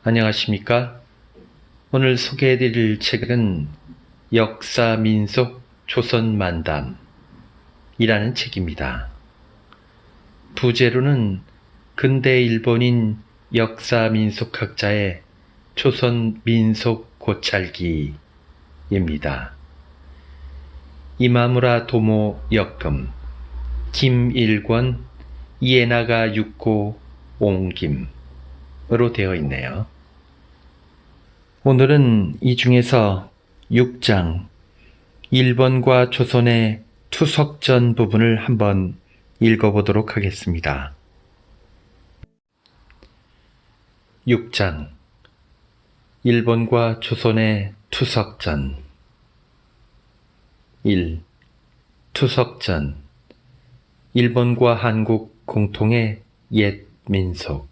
안녕하십니까? 오늘 소개해드릴 책은 역사 민속 조선 만담이라는 책입니다. 부제로는 근대 일본인 역사 민속학자의 조선 민속 고찰기입니다. 이마무라 도모 역금, 김일권, 이에나가 육고 옹김으로 되어 있네요. 오늘은 이 중에서 6장 일본과 조선의 투석전 부분을 한번 읽어보도록 하겠습니다. 6장 일본과 조선의 투석전 1. 투석전 일본과 한국 공통의 옛 민속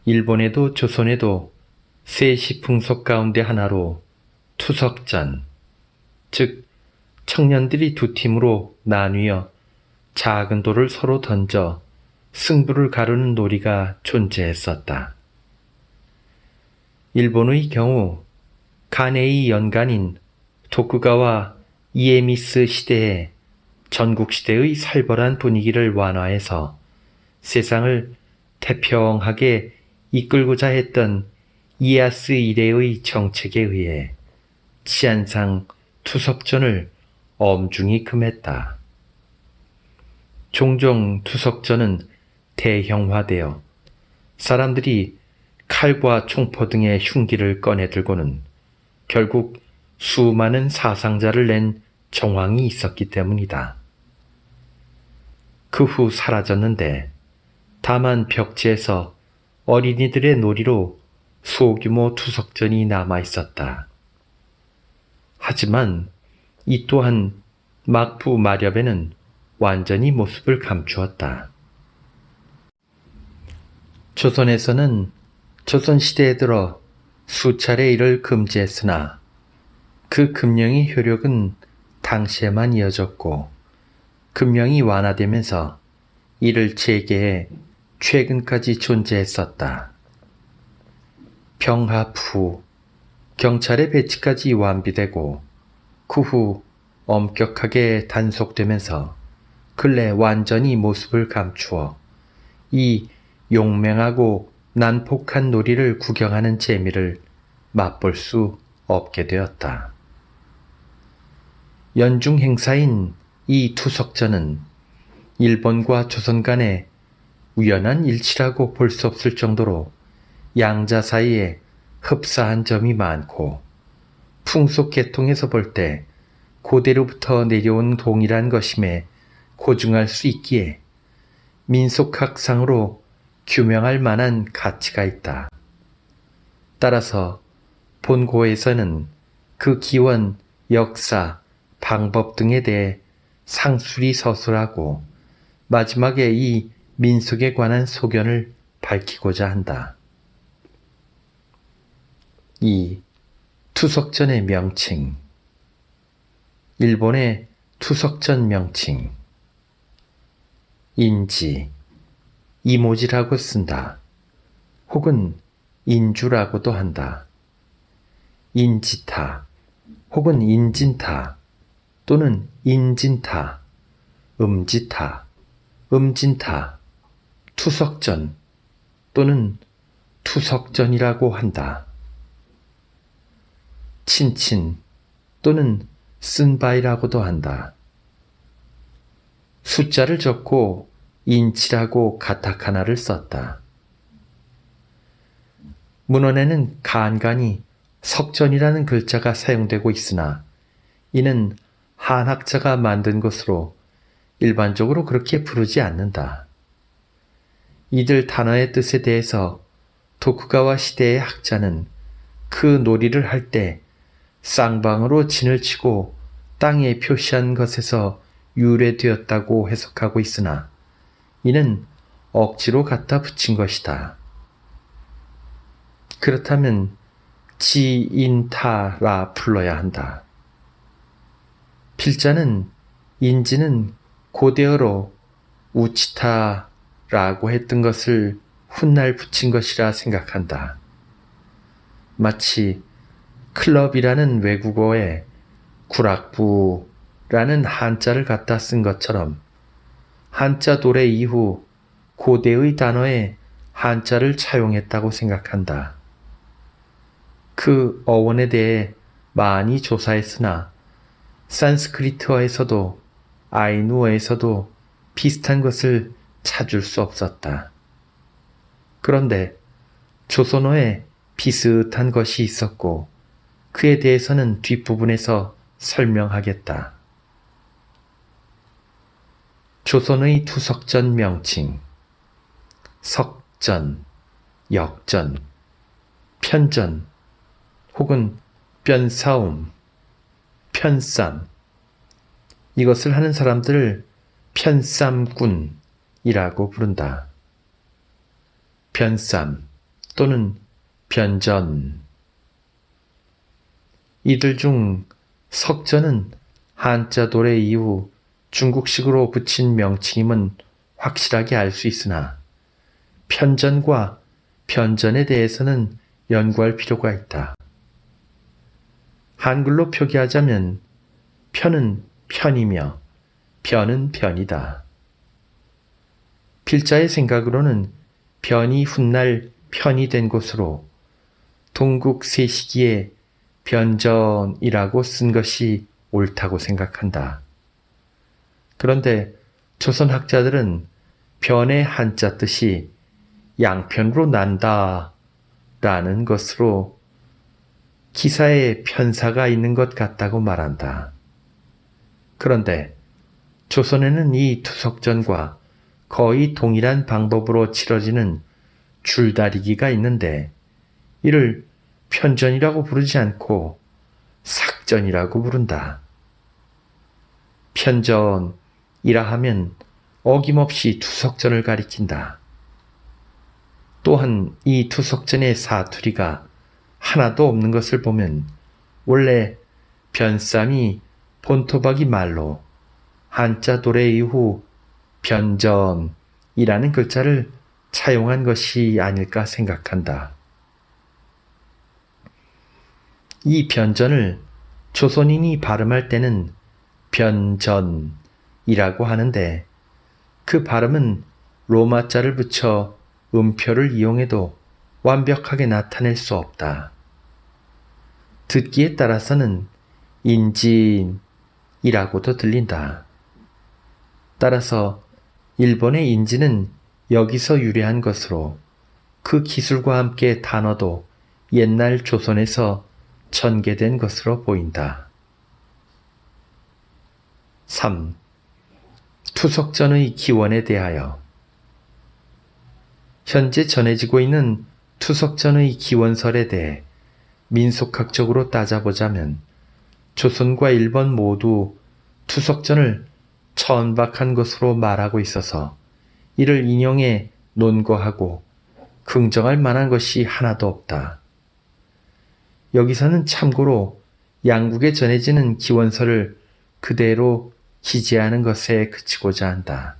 일본에도 조선에도 세시풍속 가운데 하나로 투석전, 즉 청년들이 두 팀으로 나뉘어 작은 돌을 서로 던져 승부를 가르는 놀이가 존재했었다. 일본의 경우 가네이 연간인 도쿠가와 이에미스 시대에 전국시대의 살벌한 분위기를 완화해서 세상을 태평하게 이끌고자 했던 이에야스 이래의 정책에 의해 치안상 투석전을 엄중히 금했다. 종종 투석전은 대형화되어 사람들이 칼과 총포 등의 흉기를 꺼내 들고는 결국 수많은 사상자를 낸 정황이 있었기 때문이다. 그 후 사라졌는데 다만 벽지에서 어린이들의 놀이로 소규모 투석전이 남아있었다. 하지만 이 또한 막부 마렵에는 완전히 모습을 감추었다. 조선에서는 조선시대에 들어 수차례 이를 금지했으나 그 금령의 효력은 당시에만 이어졌고 금령이 완화되면서 이를 재개해 최근까지 존재했었다. 병합 후 경찰의 배치까지 완비되고 그 후 엄격하게 단속되면서 근래 완전히 모습을 감추어 이 용맹하고 난폭한 놀이를 구경하는 재미를 맛볼 수 없게 되었다. 연중 행사인 이 투석전은 일본과 조선 간의 우연한 일치라고 볼 수 없을 정도로 양자 사이에 흡사한 점이 많고 풍속 계통에서 볼 때 고대로부터 내려온 동일한 것임에 고증할 수 있기에 민속학상으로 규명할 만한 가치가 있다. 따라서 본고에서는 그 기원, 역사, 방법 등에 대해 상술이 서술하고 마지막에 이 민속에 관한 소견을 밝히고자 한다. 2. 투석전의 명칭 일본의 투석전 명칭 인지, 이모지라고 쓴다. 혹은 인주라고도 한다. 인지타 혹은 인진타 또는 인진타, 음지타, 음진타, 투석전 또는 투석전이라고 한다. 친친 또는 쓴바이라고도 한다. 숫자를 적고 인치라고 가타카나를 썼다. 문헌에는 간간히 석전이라는 글자가 사용되고 있으나 이는 한학자가 만든 것으로 일반적으로 그렇게 부르지 않는다. 이들 단어의 뜻에 대해서 도쿠가와 시대의 학자는 그 놀이를 할 때 쌍방으로 진을 치고 땅에 표시한 것에서 유래되었다고 해석하고 있으나 이는 억지로 갖다 붙인 것이다. 그렇다면 지인타라 불러야 한다. 필자는 인지는 고대어로 우치타라고 했던 것을 훗날 붙인 것이라 생각한다. 마치 클럽이라는 외국어에 구락부라는 한자를 갖다 쓴 것처럼 한자 도래 이후 고대의 단어에 한자를 차용했다고 생각한다. 그 어원에 대해 많이 조사했으나 산스크리트어에서도 아이누어에서도 비슷한 것을 찾을 수 없었다. 그런데 조선어에 비슷한 것이 있었고 그에 대해서는 뒷부분에서 설명하겠다. 조선의 투석전 명칭 석전, 역전, 편전 혹은 변사움, 편쌈 이것을 하는 사람들을 편쌈꾼이라고 부른다. 변쌈 또는 변전 이들 중 석전은 한자 도래 이후 중국식으로 붙인 명칭임은 확실하게 알 수 있으나 편전과 변전에 대해서는 연구할 필요가 있다. 한글로 표기하자면 편은 편이며 변은 변이다. 필자의 생각으로는 변이 훗날 편이 된 것으로 동국 세시기에 변전이라고 쓴 것이 옳다고 생각한다. 그런데 조선 학자들은 변의 한자 뜻이 양편으로 난다 라는 것으로 기사에 편사가 있는 것 같다고 말한다. 그런데 조선에는 이 투석전과 거의 동일한 방법으로 치러지는 줄다리기가 있는데 이를 편전이라고 부르지 않고 삭전이라고 부른다. 편전이라 하면 어김없이 투석전을 가리킨다. 또한 이 투석전의 사투리가 하나도 없는 것을 보면 원래 변쌈이 본토박이 말로 한자 도래 이후 변전이라는 글자를 차용한 것이 아닐까 생각한다. 이 변전을 조선인이 발음할 때는 변전이라고 하는데 그 발음은 로마자를 붙여 음표를 이용해도 완벽하게 나타낼 수 없다. 듣기에 따라서는 인진이라고도 들린다. 따라서 일본의 인진은 여기서 유래한 것으로 그 기술과 함께 단어도 옛날 조선에서 전개된 것으로 보인다. 3. 투석전의 기원에 대하여 현재 전해지고 있는 투석전의 기원설에 대해 민속학적으로 따져보자면 조선과 일본 모두 투석전을 천박한 것으로 말하고 있어서 이를 인용해 논거하고 긍정할 만한 것이 하나도 없다. 여기서는 참고로 양국에 전해지는 기원설을 그대로 기재하는 것에 그치고자 한다.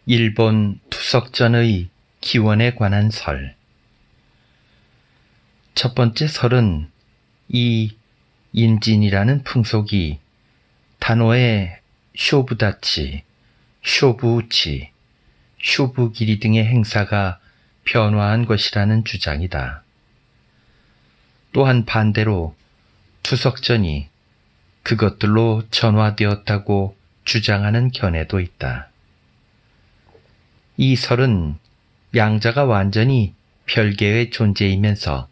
일본 투석전의 기원에 관한 설. 첫 번째 설은 이 인진이라는 풍속이 단오의 쇼부다치, 쇼부우치, 쇼부기리 등의 행사가 변화한 것이라는 주장이다. 또한 반대로 투석전이 그것들로 전화되었다고 주장하는 견해도 있다. 이 설은 양자가 완전히 별개의 존재이면서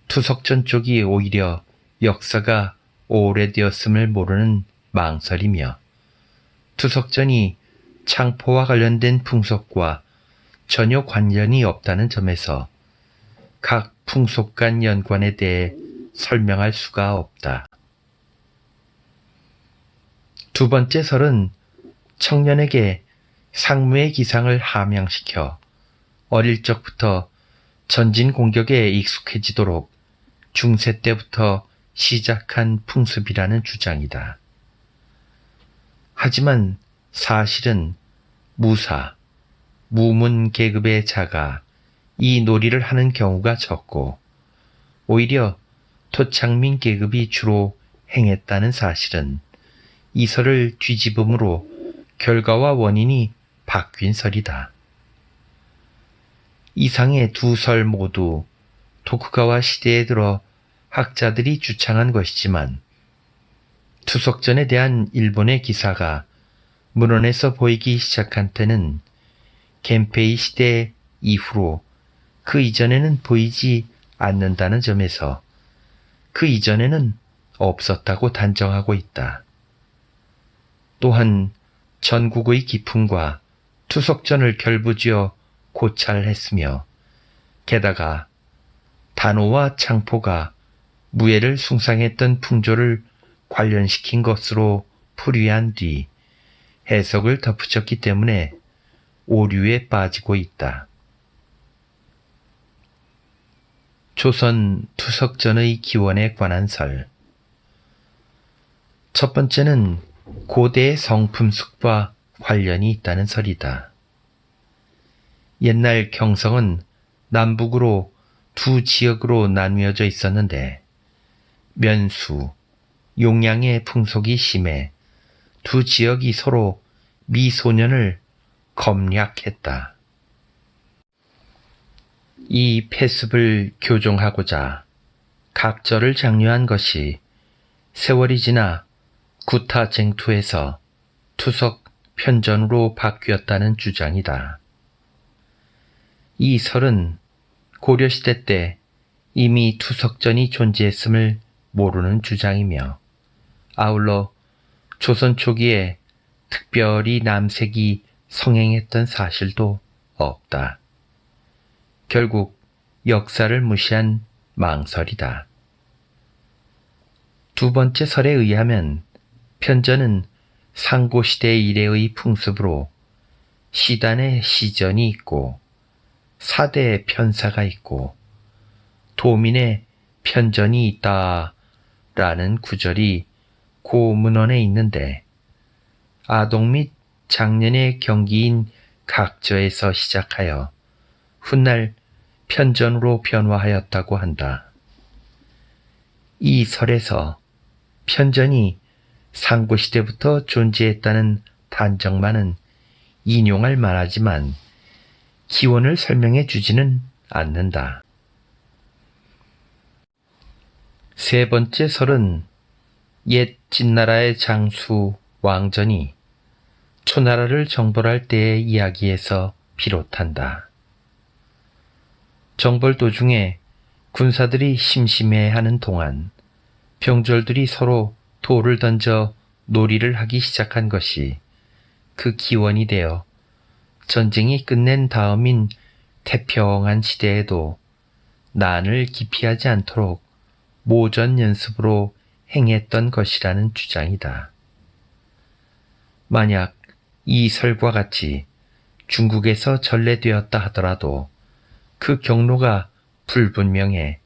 투석전 쪽이 오히려 역사가 오래되었음을 모르는 망설이며 투석전이 창포와 관련된 풍속과 전혀 관련이 없다는 점에서 각 풍속 간 연관에 대해 설명할 수가 없다. 두 번째 설은 청년에게 상무의 기상을 함양시켜 어릴 적부터 전진 공격에 익숙해지도록 중세 때부터 시작한 풍습이라는 주장이다. 하지만 사실은 무사, 무문 계급의 자가 이 놀이를 하는 경우가 적고 오히려 토착민 계급이 주로 행했다는 사실은 이 설을 뒤집음으로 결과와 원인이 바뀐 설이다. 이상의 두 설 모두 토쿠가와 시대에 들어 학자들이 주창한 것이지만 투석전에 대한 일본의 기사가 문헌에서 보이기 시작한 때는 겐페이 시대 이후로 그 이전에는 보이지 않는다는 점에서 그 이전에는 없었다고 단정하고 있다. 또한 전국의 기풍과 투석전을 결부지어 고찰했으며 게다가 단오와 창포가 무예를 숭상했던 풍조를 관련시킨 것으로 풀이한 뒤 해석을 덧붙였기 때문에 오류에 빠지고 있다. 조선 투석전의 기원에 관한 설. 첫 번째는 고대의 성품숙과 관련이 있다는 설이다. 옛날 경성은 남북으로 두 지역으로 나뉘어져 있었는데 면수, 용량의 풍속이 심해 두 지역이 서로 미소년을 검략했다. 이 폐습을 교정하고자 각절을 장려한 것이 세월이 지나 구타쟁투에서 투석 편전으로 바뀌었다는 주장이다. 이 설은 고려시대 때 이미 투석전이 존재했음을 모르는 주장이며 아울러 조선 초기에 특별히 남색이 성행했던 사실도 없다. 결국 역사를 무시한 망설이다. 두 번째 설에 의하면 편전은 상고시대 이래의 풍습으로 시단에 시전이 있고 사대에 편사가 있고 도민의 편전이 있다라는 구절이 고문헌에 있는데 아동 및 장년의 경기인 각저에서 시작하여 훗날 편전으로 변화하였다고 한다. 이 설에서 편전이 상고시대부터 존재했다는 단정만은 인용할 만하지만 기원을 설명해 주지는 않는다. 세 번째 설은 옛 진나라의 장수 왕전이 초나라를 정벌할 때의 이야기에서 비롯한다. 정벌 도중에 군사들이 심심해하는 동안 병졸들이 서로 돌을 던져 놀이를 하기 시작한 것이 그 기원이 되어 전쟁이 끝낸 다음인 태평한 시대에도 난을 기피하지 않도록 모전 연습으로 행했던 것이라는 주장이다. 만약 이 설과 같이 중국에서 전래되었다 하더라도 그 경로가 불분명해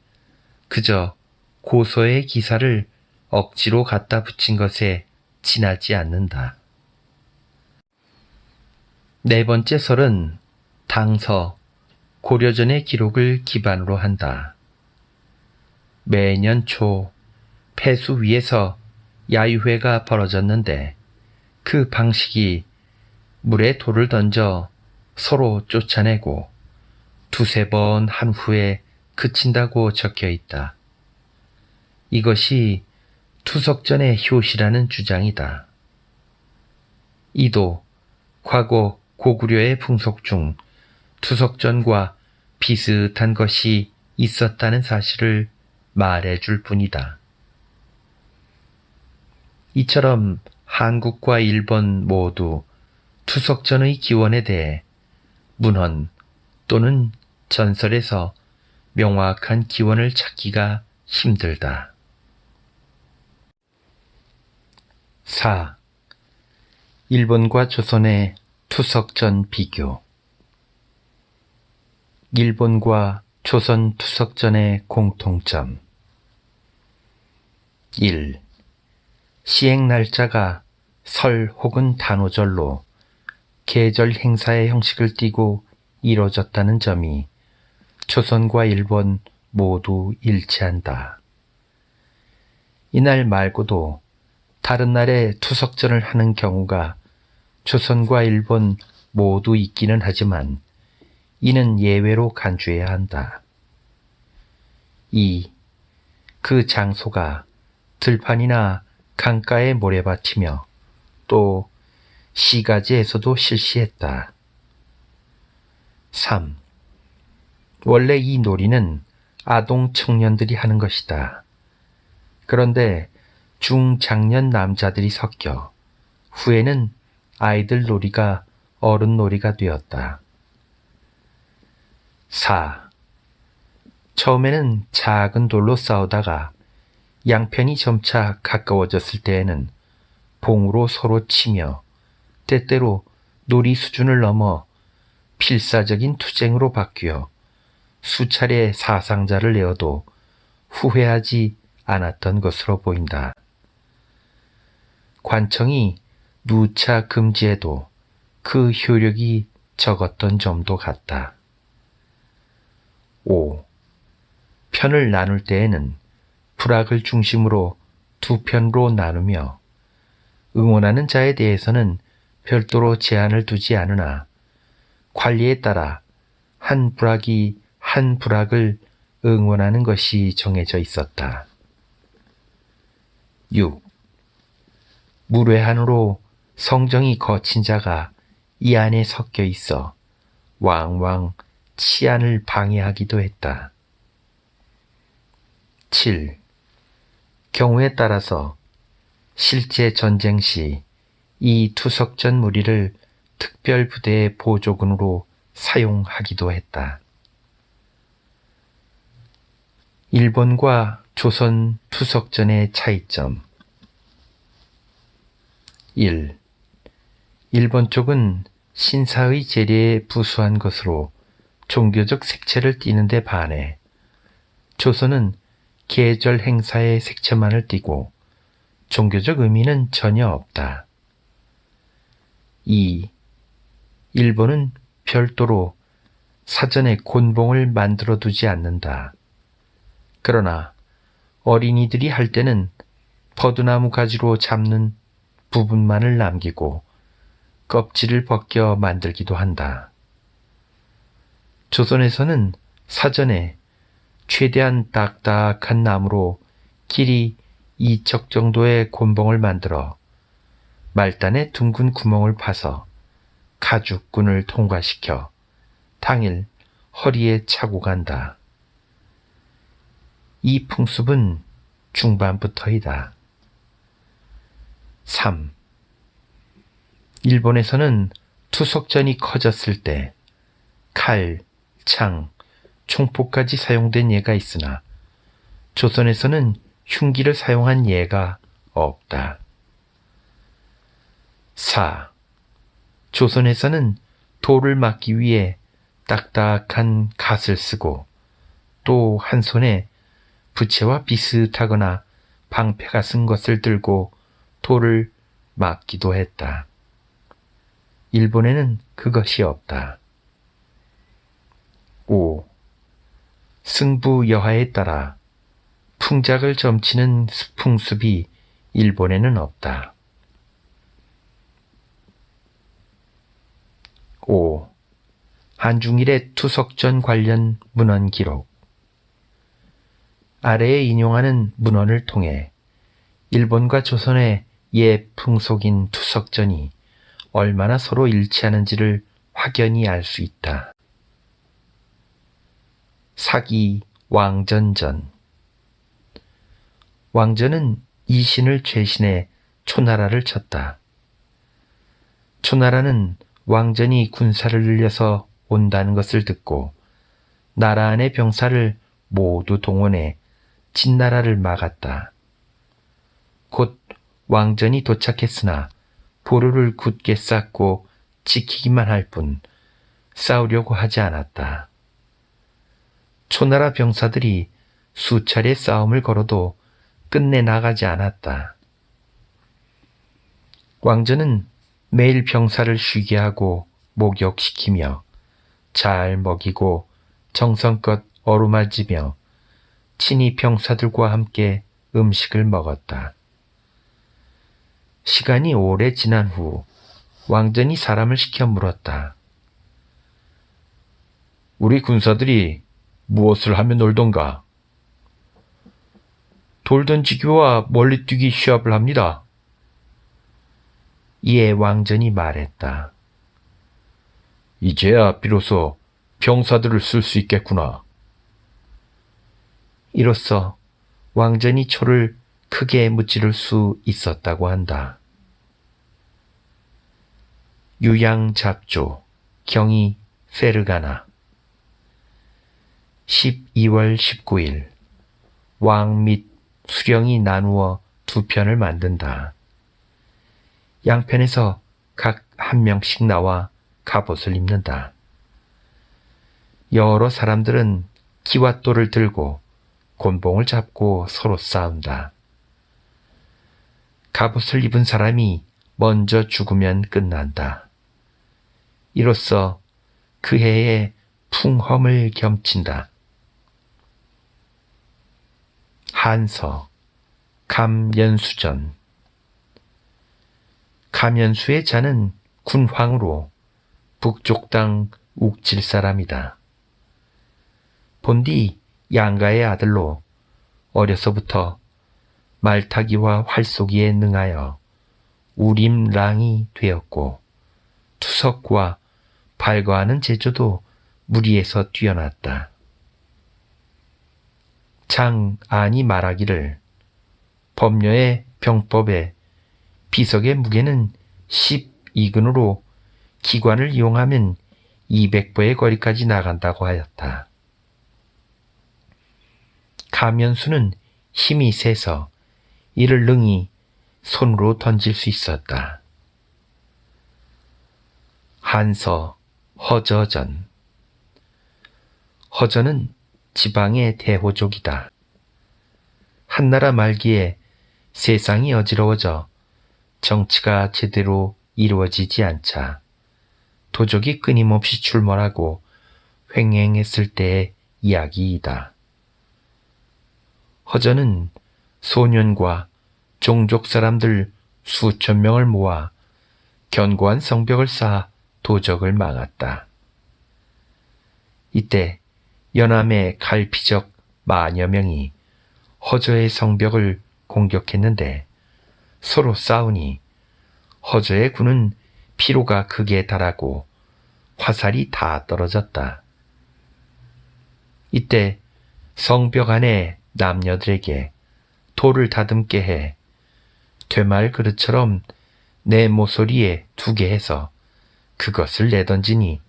그저 고서의 기사를 억지로 갖다 붙인 것에 지나지 않는다. 네 번째 설은 당서, 고려전의 기록을 기반으로 한다. 매년 초 폐수 위에서 야유회가 벌어졌는데 그 방식이 물에 돌을 던져 서로 쫓아내고 두세 번 한 후에 그친다고 적혀 있다. 이것이 투석전의 효시라는 주장이다. 이도 과거 고구려의 풍속 중 투석전과 비슷한 것이 있었다는 사실을 말해줄 뿐이다. 이처럼 한국과 일본 모두 투석전의 기원에 대해 문헌 또는 전설에서 명확한 기원을 찾기가 힘들다. 4. 일본과 조선의 투석전 비교. 일본과 조선 투석전의 공통점. 1. 시행 날짜가 설 혹은 단오절로 계절 행사의 형식을 띠고 이뤄졌다는 점이 조선과 일본 모두 일치한다. 이날 말고도 다른 날에 투석전을 하는 경우가 조선과 일본 모두 있기는 하지만 이는 예외로 간주해야 한다. 2. 그 장소가 들판이나 강가의 모래밭이며 또 시가지에서도 실시했다. 3. 원래 이 놀이는 아동 청년들이 하는 것이다. 그런데 중장년 남자들이 섞여 후에는 아이들 놀이가 어른 놀이가 되었다. 4. 처음에는 작은 돌로 싸우다가 양편이 점차 가까워졌을 때에는 봉으로 서로 치며 때때로 놀이 수준을 넘어 필사적인 투쟁으로 바뀌어 수차례 사상자를 내어도 후회하지 않았던 것으로 보인다. 관청이 누차 금지해도 그 효력이 적었던 점도 같다. 5. 편을 나눌 때에는 불악을 중심으로 두 편으로 나누며 응원하는 자에 대해서는 별도로 제한을 두지 않으나 관리에 따라 한 불악이 한 불악을 응원하는 것이 정해져 있었다. 6. 무례한으로 성정이 거친 자가 이 안에 섞여 있어 왕왕 치안을 방해하기도 했다. 7. 경우에 따라서 실제 전쟁 시 이 투석전 무리를 특별부대의 보조군으로 사용하기도 했다. 일본과 조선 투석전의 차이점. 1. 일본 쪽은 신사의 재래에 부수한 것으로 종교적 색채를 띠는 데 반해 조선은 계절 행사의 색채만을 띠고 종교적 의미는 전혀 없다. 2. 일본은 별도로 사전에 곤봉을 만들어 두지 않는다. 그러나 어린이들이 할 때는 버드나무 가지로 잡는 부분만을 남기고 껍질을 벗겨 만들기도 한다. 조선에서는 사전에 최대한 딱딱한 나무로 길이 2척 정도의 곤봉을 만들어 말단에 둥근 구멍을 파서 가죽끈을 통과시켜 당일 허리에 차고 간다. 이 풍습은 중반부터이다. 3. 일본에서는 투석전이 커졌을 때 칼, 창, 총포까지 사용된 예가 있으나 조선에서는 흉기를 사용한 예가 없다. 4. 조선에서는 돌을 막기 위해 딱딱한 갓을 쓰고 또 한 손에 부채와 비슷하거나 방패가 쓴 것을 들고 돌을 막기도 했다. 일본에는 그것이 없다. 5. 승부 여하에 따라 풍작을 점치는 풍습이 일본에는 없다. 5. 한중일의 투석전 관련 문헌 기록. 아래에 인용하는 문헌을 통해 일본과 조선의 옛 풍속인 투석전이 얼마나 서로 일치하는지를 확연히 알 수 있다. 사기 왕전전. 왕전은 이신을 죄신해 초나라를 쳤다. 초나라는 왕전이 군사를 늘려서 온다는 것을 듣고 나라 안의 병사를 모두 동원해 진나라를 막았다. 곧 왕전이 도착했으나 보루를 굳게 쌓고 지키기만 할 뿐 싸우려고 하지 않았다. 초나라 병사들이 수차례 싸움을 걸어도 끝내 나가지 않았다. 왕전은 매일 병사를 쉬게 하고 목욕시키며 잘 먹이고 정성껏 어루만지며 친히 병사들과 함께 음식을 먹었다. 시간이 오래 지난 후 왕전이 사람을 시켜 물었다. 우리 군사들이 무엇을 하며 놀던가? 돌 던지기와 멀리뛰기 시합을 합니다. 이에 왕전이 말했다. 이제야 비로소 병사들을 쓸 수 있겠구나. 이로써 왕전이 초를 크게 무찌를 수 있었다고 한다. 유양잡조, 경이 페르가나 12월 19일 왕 및 수령이 나누어 두 편을 만든다. 양편에서 각 한 명씩 나와 갑옷을 입는다. 여러 사람들은 기와 돌을 들고 곤봉을 잡고 서로 싸운다. 갑옷을 입은 사람이 먼저 죽으면 끝난다. 이로써 그 해에 풍험을 겸친다. 한서, 감연수전 감연수의 자는 군황으로 북쪽 땅 욱질 사람이다. 본디 양가의 아들로 어려서부터 말타기와 활쏘기에 능하여 우림랑이 되었고 투석과 발거하는 제조도 무리에서 뛰어났다. 장안이 말하기를 법녀의 병법에 비석의 무게는 12근으로 기관을 이용하면 200보의 거리까지 나간다고 하였다. 가면수는 힘이 세서 이를 능히 손으로 던질 수 있었다. 한서 허저전 허저는 지방의 대호족이다. 한나라 말기에 세상이 어지러워져 정치가 제대로 이루어지지 않자 도적이 끊임없이 출몰하고 횡행했을 때의 이야기이다. 허저는 소년과 종족 사람들 수천 명을 모아 견고한 성벽을 쌓아 도적을 막았다. 이때 연암의 갈피적 만여 명이 허저의 성벽을 공격했는데 서로 싸우니 허저의 군은 피로가 극에 달하고 화살이 다 떨어졌다. 이때 성벽 안에 남녀들에게 돌을 다듬게 해 되말 그릇처럼 내 모서리에 두게 해서 그것을 내던지니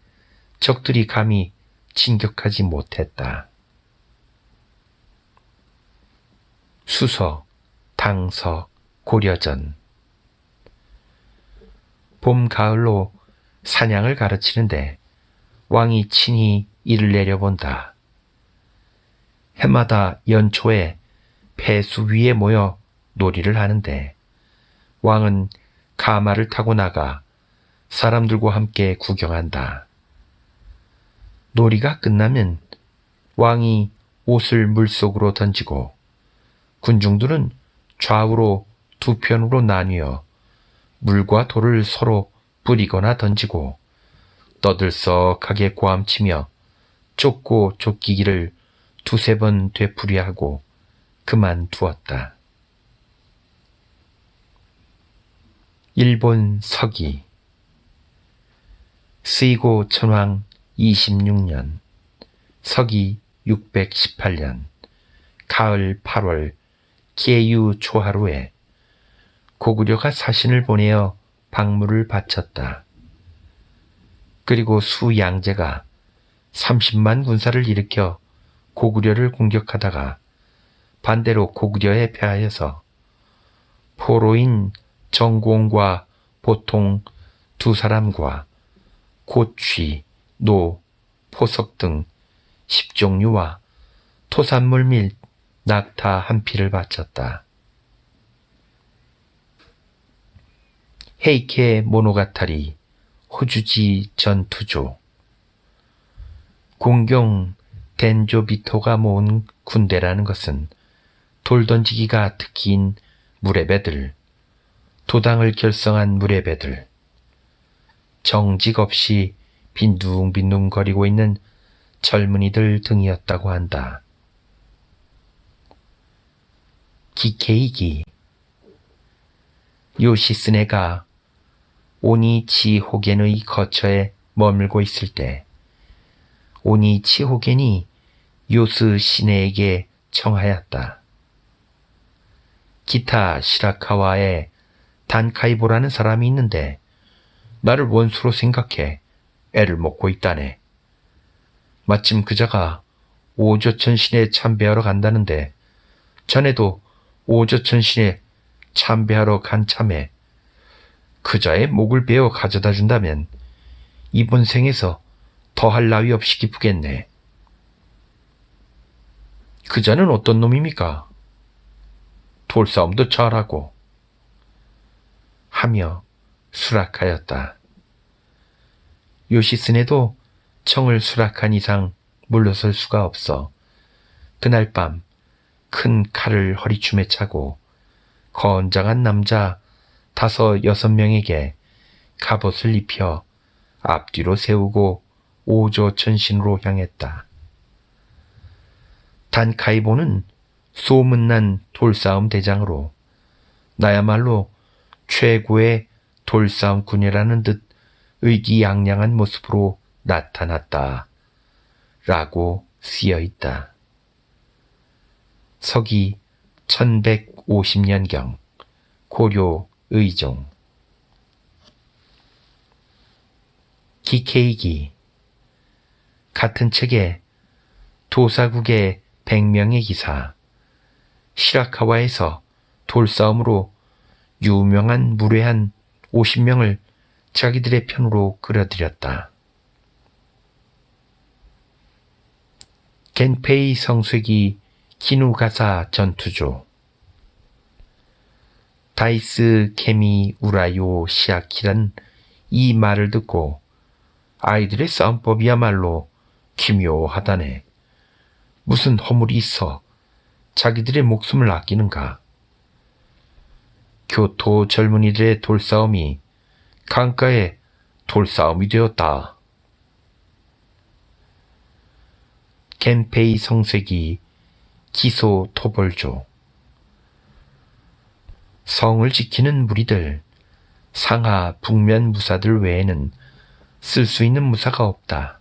적들이 감히 진격하지 못했다. 수서, 당서, 고려전 봄, 가을로 사냥을 가르치는데 왕이 친히 이를 내려본다. 해마다 연초에 폐수 위에 모여 놀이를 하는데 왕은 가마를 타고 나가 사람들과 함께 구경한다. 놀이가 끝나면 왕이 옷을 물속으로 던지고 군중들은 좌우로 두 편으로 나뉘어 물과 돌을 서로 뿌리거나 던지고 떠들썩하게 고함치며 쫓고 쫓기기를 두세 번 되풀이하고 그만두었다. 일본 서기 스이고 천황 26년 서기 618년 가을 8월 계유 초하루에 고구려가 사신을 보내어 박물을 바쳤다. 그리고 수양제가 30만 군사를 일으켜 고구려를 공격하다가 반대로 고구려에 패하여서 포로인 정공과 보통 두 사람과 고취, 노, 포석 등 10종류와 토산물 및 낙타 한 피를 바쳤다. 헤이케 모노가타리 호주지 전투조. 공경 덴조비토가 모은 군대라는 것은 돌 던지기가 특기인 무레배들, 도당을 결성한 무레배들, 정직 없이 빈둥빈둥 거리고 있는 젊은이들 등이었다고 한다. 기케이기. 요시스네가 오니치 호겐의 거처에 머물고 있을 때 오니치 호겐이 요스 시네에게 청하였다. 기타 시라카와에 단카이보라는 사람이 있는데 나를 원수로 생각해 애를 먹고 있다네. 마침 그자가 오조천신에 참배하러 간다는데 전에도 오조천신에 참배하러 간 참에 그자의 목을 베어 가져다 준다면 이번 생에서 더할 나위 없이 기쁘겠네. 그자는 어떤 놈입니까? 돌싸움도 잘하고 하며 수락하였다. 요시스네도 청을 수락한 이상 물러설 수가 없어 그날 밤 큰 칼을 허리춤에 차고 건장한 남자 5-6명에게 갑옷을 입혀 앞뒤로 세우고 오조천신으로 향했다. 단카이보는 소문난 돌싸움 대장으로 나야말로 최고의 돌싸움꾼이라는 듯 의기양양한 모습으로 나타났다. 라고 쓰여있다. 서기 1150년경 고려 의종. 기케이기. 같은 책에 도사국의 100명의 기사, 시라카와에서 돌싸움으로 유명한 무례한 50명을 자기들의 편으로 끌어들였다. 겐페이 성수기 키누가사 전투조. 다이스 케미 우라요 시아키란 이 말을 듣고 아이들의 싸움법이야말로 기묘하다네. 무슨 허물이 있어 자기들의 목숨을 아끼는가. 교토 젊은이들의 돌싸움이 강가의 돌싸움이 되었다. 겐페이 성세기 기소 토벌조. 성을 지키는 무리들, 상하 북면 무사들 외에는 쓸 수 있는 무사가 없다.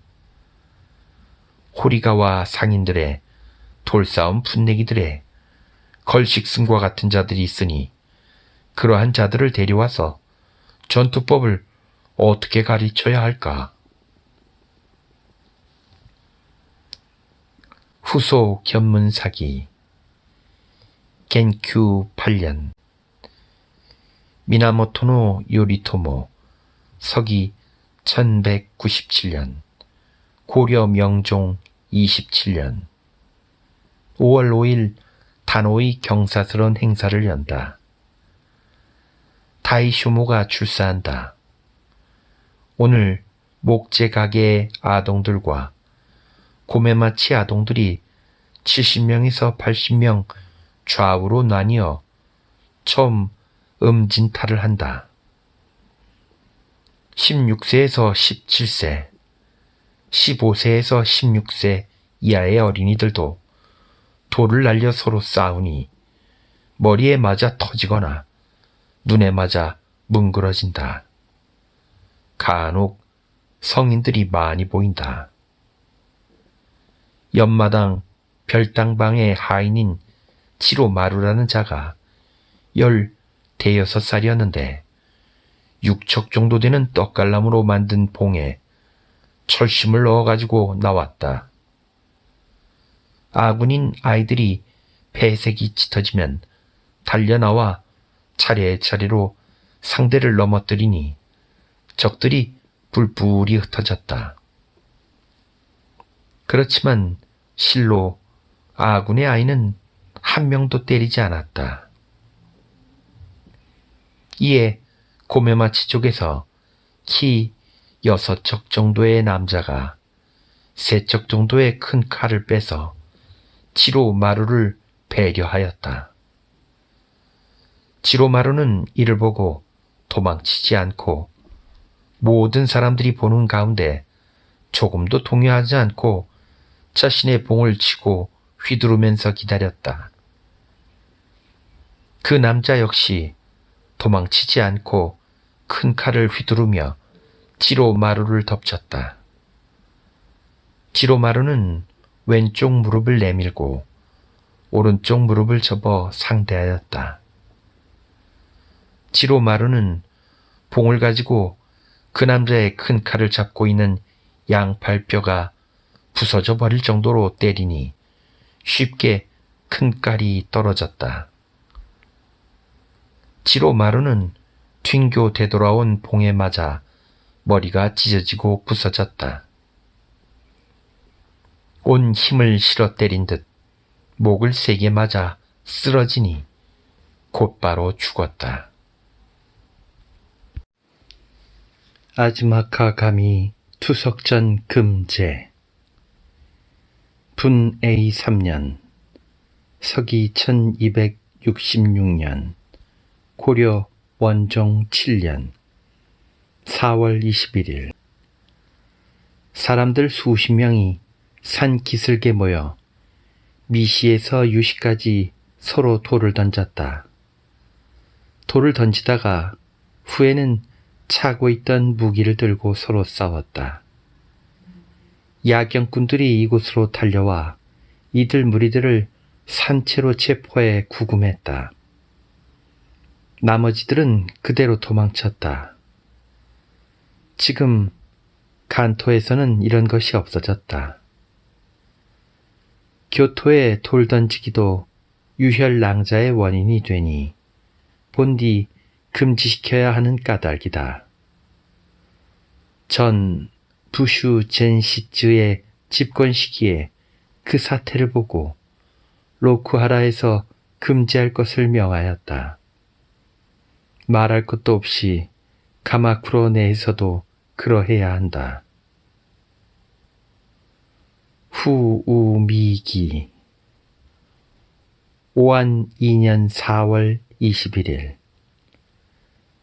호리가와 상인들의 돌싸움 풋내기들의 걸식승과 같은 자들이 있으니 그러한 자들을 데려와서 전투법을 어떻게 가르쳐야 할까? 후소 견문사기. 겐큐 8년. 미나모토노 요리토모. 서기 1197년. 고려 명종 27년. 5월 5일 단오의 경사스러운 행사를 연다. 다이쇼모가 출사한다. 오늘 목재가게의 아동들과 고메마치 아동들이 70명에서 80명 좌우로 나뉘어 처음 음진타를 한다. 16세에서 17세, 15세에서 16세 이하의 어린이들도 돌을 날려 서로 싸우니 머리에 맞아 터지거나 눈에 맞아 뭉그러진다. 간혹 성인들이 많이 보인다. 옆마당 별당방의 하인인 치로마루라는 자가 16살이었는데 6척 정도 되는 떡갈나무로 만든 봉에 철심을 넣어가지고 나왔다. 아군인 아이들이 폐색이 짙어지면 달려나와 차례차례로 상대를 넘어뜨리니 적들이 뿔뿔이 흩어졌다. 그렇지만 실로 아군의 아이는 한 명도 때리지 않았다. 이에 고메마치 쪽에서 키 6척 정도의 남자가 3척 정도의 큰 칼을 빼서 지로마루를 배려하였다. 지로마루는 이를 보고 도망치지 않고 모든 사람들이 보는 가운데 조금도 동요하지 않고 자신의 봉을 치고 휘두르면서 기다렸다. 그 남자 역시 도망치지 않고 큰 칼을 휘두르며 지로마루를 덮쳤다. 지로마루는 왼쪽 무릎을 내밀고 오른쪽 무릎을 접어 상대하였다. 지로마루는 봉을 가지고 그 남자의 큰 칼을 잡고 있는 양팔뼈가 부서져 버릴 정도로 때리니 쉽게 큰 칼이 떨어졌다. 지로마루는 튕겨 되돌아온 봉에 맞아 머리가 찢어지고 부서졌다. 온 힘을 실어 때린 듯 목을 세게 맞아 쓰러지니 곧바로 죽었다. 아즈마카 가미 투석전 금제 분A 3년 서기 1266년 고려 원종 7년 4월 21일 사람들 수십 명이 산 기슭에 모여 미시에서 유시까지 서로 돌을 던졌다. 돌을 던지다가 후에는 차고 있던 무기를 들고 서로 싸웠다. 야경꾼들이 이곳으로 달려와 이들 무리들을 산채로 체포해 구금했다. 나머지들은 그대로 도망쳤다. 지금 간토에서는 이런 것이 없어졌다. 교토에 돌 던지기도 유혈낭자의 원인이 되니 본디 금지시켜야 하는 까닭이다. 전 부슈 젠시츠의 집권 시기에 그 사태를 보고 로쿠하라에서 금지할 것을 명하였다. 말할 것도 없이 가마쿠로 내에서도 그러해야 한다. 후우미기 오한 2년 4월 21일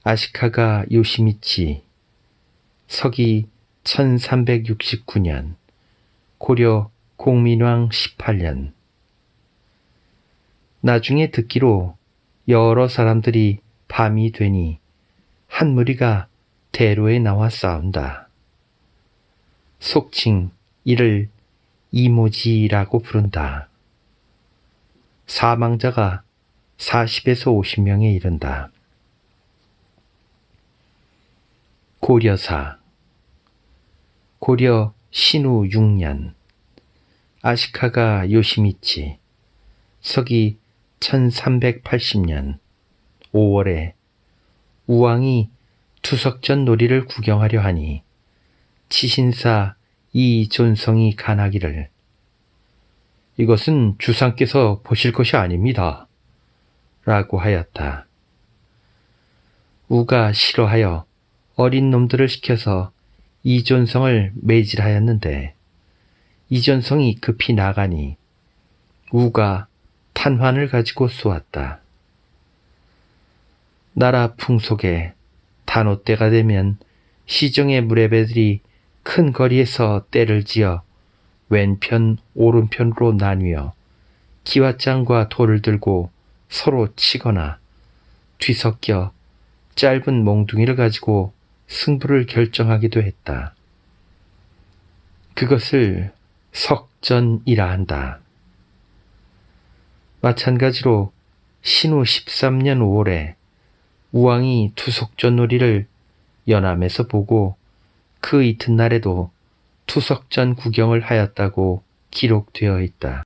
아시카가 요시미치 서기 1369년 고려 공민왕 18년 나중에 듣기로 여러 사람들이 밤이 되니 한 무리가 대로에 나와 싸운다. 속칭 이를 이모지라고 부른다. 사망자가 40에서 50명에 이른다. 고려사 고려 신우 6년 아시카가 요시미치 서기 1380년 5월에 우왕이 투석전 놀이를 구경하려 하니 치신사 이존성이 간하기를 이것은 주상께서 보실 것이 아닙니다. 라고 하였다. 우가 싫어하여 어린 놈들을 시켜서 이존성을 매질하였는데 이존성이 급히 나가니 우가 탄환을 가지고 쏘았다. 나라 풍속에 단오 때가 되면 시정의 무례배들이 큰 거리에서 떼를 지어 왼편 오른편으로 나뉘어 기왓장과 돌을 들고 서로 치거나 뒤섞여 짧은 몽둥이를 가지고 승부를 결정하기도 했다. 그것을 석전이라 한다. 마찬가지로 신후 13년 5월에 우왕이 투석전 놀이를 연암에서 보고 그 이튿날에도 투석전 구경을 하였다고 기록되어 있다.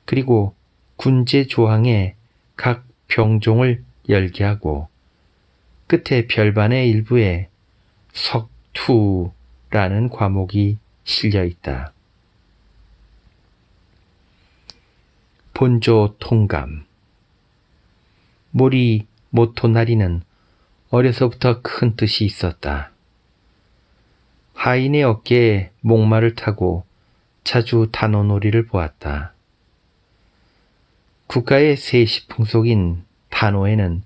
그리고 군제 조항에 각 병종을 열게 하고 끝에 별반의 일부에 석투라는 과목이 실려 있다. 본조 통감 모리 모토나리는 어려서부터 큰 뜻이 있었다. 하인의 어깨에 목마를 타고 자주 단오놀이를 보았다. 국가의 세시 풍속인 단오에는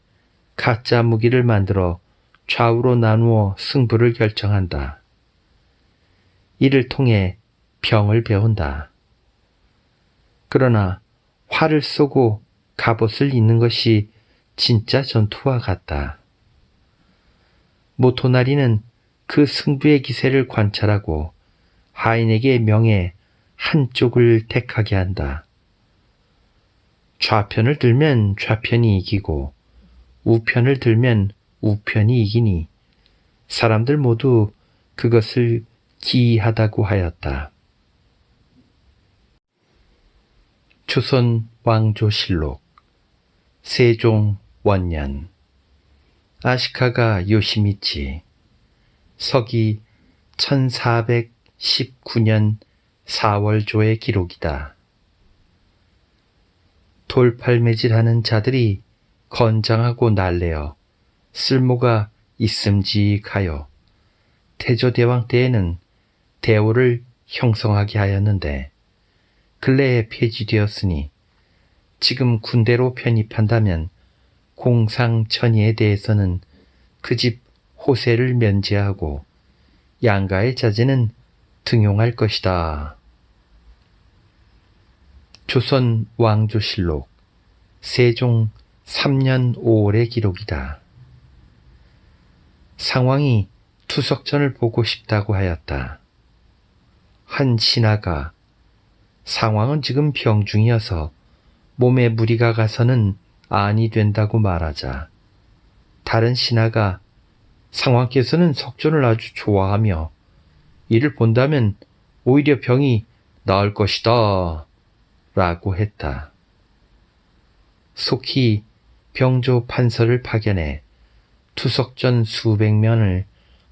가짜 무기를 만들어 좌우로 나누어 승부를 결정한다. 이를 통해 병을 배운다. 그러나 활을 쏘고 갑옷을 입는 것이 진짜 전투와 같다. 모토나리는 그 승부의 기세를 관찰하고 하인에게 명해 한쪽을 택하게 한다. 좌편을 들면 좌편이 이기고 우편을 들면 우편이 이기니 사람들 모두 그것을 기이하다고 하였다. 조선 왕조실록 세종 원년 아시카가 요시미치 서기 1419년 4월조의 기록이다. 돌팔매질하는 자들이 건장하고 날래어 쓸모가 있음직하여 태조대왕 때에는 대오를 형성하게 하였는데 근래에 폐지되었으니 지금 군대로 편입한다면 공상천의에 대해서는 그 집 호세를 면제하고 양가의 자제는 등용할 것이다. 조선 왕조실록 세종 3년 5월의 기록이다. 상왕이 투석전을 보고 싶다고 하였다. 한 신하가 상왕은 지금 병중이어서 몸에 무리가 가서는 안이 된다고 말하자 다른 신하가 상왕께서는 석전을 아주 좋아하며 이를 본다면 오히려 병이 나을 것이다 라고 했다. 속히 병조 판서를 파견해 투석전 수백 면을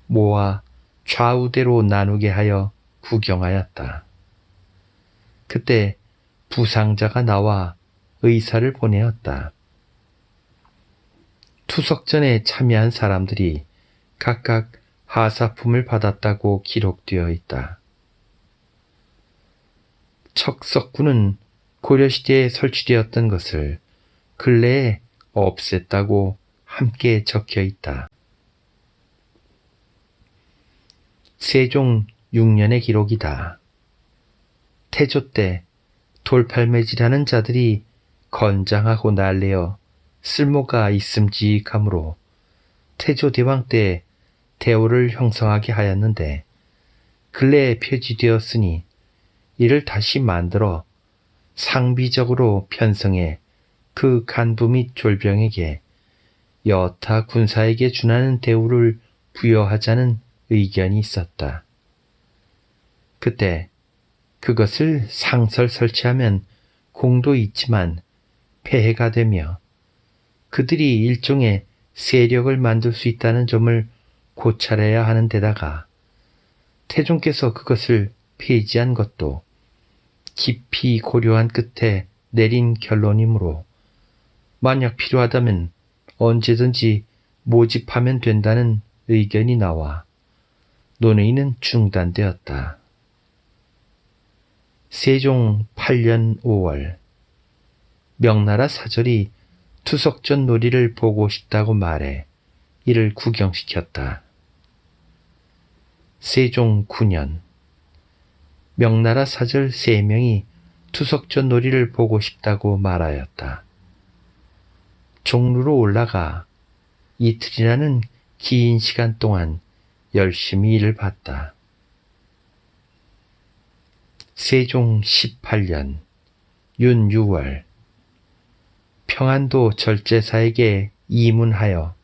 모아 좌우대로 나누게 하여 구경하였다. 그때 부상자가 나와 의사를 보내었다. 투석전에 참여한 사람들이 각각 하사품을 받았다고 기록되어 있다. 척석군은 고려시대에 설치되었던 것을 근래에 없앴다고 함께 적혀 있다. 세종 6년의 기록이다. 태조 때 돌팔매질하는 자들이 건장하고 날래어 쓸모가 있음직하므로 태조대왕 때 대오를 형성하게 하였는데 근래에 폐지되었으니 이를 다시 만들어 상비적으로 편성해 그 간부 및 졸병에게 여타 군사에게 준하는 대우를 부여하자는 의견이 있었다. 그때 그것을 상설 설치하면 공도 있지만 폐해가 되며 그들이 일종의 세력을 만들 수 있다는 점을 고찰해야 하는 데다가 태종께서 그것을 폐지한 것도 깊이 고려한 끝에 내린 결론이므로 만약 필요하다면 언제든지 모집하면 된다는 의견이 나와 논의는 중단되었다. 세종 8년 5월 명나라 사절이 투석전 놀이를 보고 싶다고 말해 이를 구경시켰다. 세종 9년 명나라 사절 3명이 투석전 놀이를 보고 싶다고 말하였다. 종루로 올라가 이틀이라는 긴 시간 동안 열심히 일을 봤다. 세종 18년 윤 6월 평안도 절제사에게 이문하여